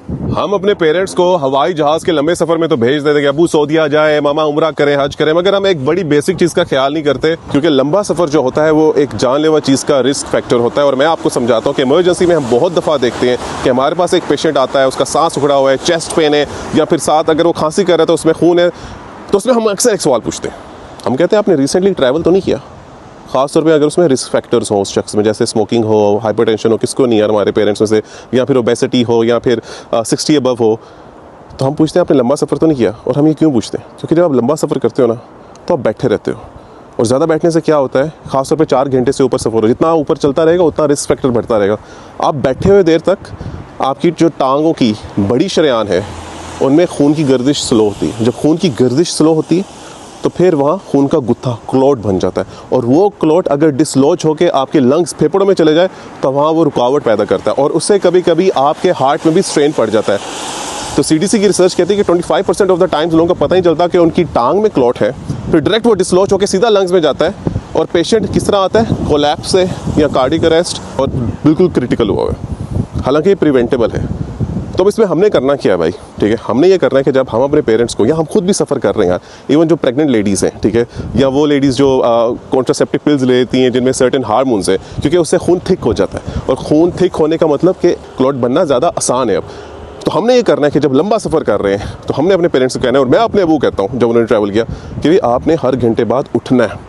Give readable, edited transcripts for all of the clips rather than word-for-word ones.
हम अपने पेरेंट्स को हवाई जहाज के लंबे सफर में तो भेज देते कि अबू सऊदीया जाए, मामा उम्रा करें, हज करें, मगर हम एक बड़ी बेसिक चीज का ख्याल नहीं करते, क्योंकि लंबा सफर जो होता है वो एक जानलेवा चीज का रिस्क फैक्टर होता है। और मैं आपको समझाता हूँ कि इमरजेंसी में हम बहुत दफा देखते हैं कि हमारे पास एक पेशेंट आता है, उसका सांस उखड़ा हुआ है, चेस्ट पेन है, या फिर साथ अगर वो खांसी कर रहा है तो उसमें खून है, तो उसमें हम अक्सर एक सवाल पूछते हैं। हम कहते हैं आपने रिसेंटली ट्रैवल तो नहीं किया, खासतौर पे अगर उसमें रिस्क फैक्टर्स हो उस शख्स में, जैसे स्मोकिंग हो, हाइपरटेंशन हो, किसको नहीं है हमारे पेरेंट्स में से, या फिर ओबेसिटी हो, या फिर 60 अबव हो, तो हम पूछते हैं आपने लंबा सफ़र तो नहीं किया। और हम ये क्यों पूछते हैं? क्योंकि जब आप लंबा सफ़र करते हो ना तो आप बैठे रहते हो, और ज़्यादा बैठने से क्या होता है, खासतौर पे 4 घंटे से ऊपर सफ़र हो, जितना ऊपर चलता रहेगा उतना रिस्क फैक्टर बढ़ता रहेगा। आप बैठे हुए देर तक आपकी जो टांगों की बड़ी शरेआन है उनमें खून की गर्दिश स्लो होती है। जब खून की गर्दिश स्लो होती है तो फिर वहाँ खून का गुत्था क्लॉट बन जाता है, और वो क्लॉट अगर डिसलॉज होकर आपके लंग्स फेफड़ों में चले जाए तो वहाँ वो रुकावट पैदा करता है, और उससे कभी कभी आपके हार्ट में भी स्ट्रेन पड़ जाता है। तो सीडीसी की रिसर्च कहती है कि 25% ऑफ द टाइम्स लोगों को पता ही चलता कि उनकी टांग में क्लॉट है, फिर डायरेक्ट वो डिसलॉज होकर सीधा लंग्स में जाता है, और पेशेंट किस तरह आता है, कोलैप्स से या कार्डियक अरेस्ट, और बिल्कुल क्रिटिकल हुआ है। हालांकि ये प्रिवेंटेबल है। तो इसमें हमने करना क्या है भाई, ठीक है, हमने ये करना है कि जब हम अपने पेरेंट्स को, या हम खुद भी सफ़र कर रहे हैं यार, इवन जो प्रेग्नेंट लेडीज़ हैं, ठीक है, या वो लेडीज़ जो कॉन्ट्रासेप्टिव पिल्स लेती हैं जिनमें सर्टेन हार्मोन्स है, क्योंकि उससे खून थिक हो जाता है, और खून थिक होने का मतलब कि क्लॉट बनना ज़्यादा आसान है अब। तो हमने ये करना है कि जब लंबा सफ़र कर रहे हैं तो हमने अपने पेरेंट्स को कहना है, और मैं अपने अबू कहता हूँ जब उन्होंने ट्रैवल किया, कि आपने हर घंटे बाद उठना है,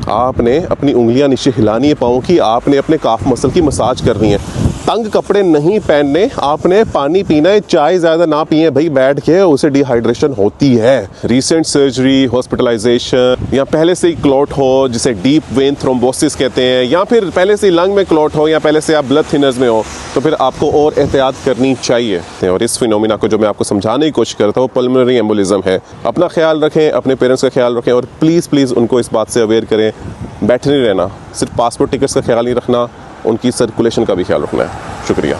आपने अपनी उंगलियां नीचे हिलानी है पाँव की, आपने अपने काफ मसल की मसाज करनी है, तंग कपड़े नहीं पहनने, आपने पानी पीना है, चाय ज़्यादा ना पिए भाई बैठ के, उसे डिहाइड्रेशन होती है। रिसेंट सर्जरी, हॉस्पिटलाइजेशन, या पहले से ही क्लॉट हो जिसे डीप वेन थ्रोम्बोसिस कहते हैं, या फिर पहले से ही लंग में क्लॉट हो, या पहले से आप ब्लड थिनर्स में हो, तो फिर आपको और एहतियात करनी चाहिए। और इस फिनोमिना को जो मैं आपको समझाने की कोशिश करता हूँ, पल्मोनरी एम्बोलिज्म है। अपना ख्याल रखें, अपने पेरेंट्स का ख्याल रखें, और प्लीज़ उनको इस बात से अवेयर करें, बैठे नहीं रहना, सिर्फ पासपोर्ट टिकट्स का ख्याल नहीं रखना, उनकी सर्कुलेशन का भी ख्याल रखना है। शुक्रिया।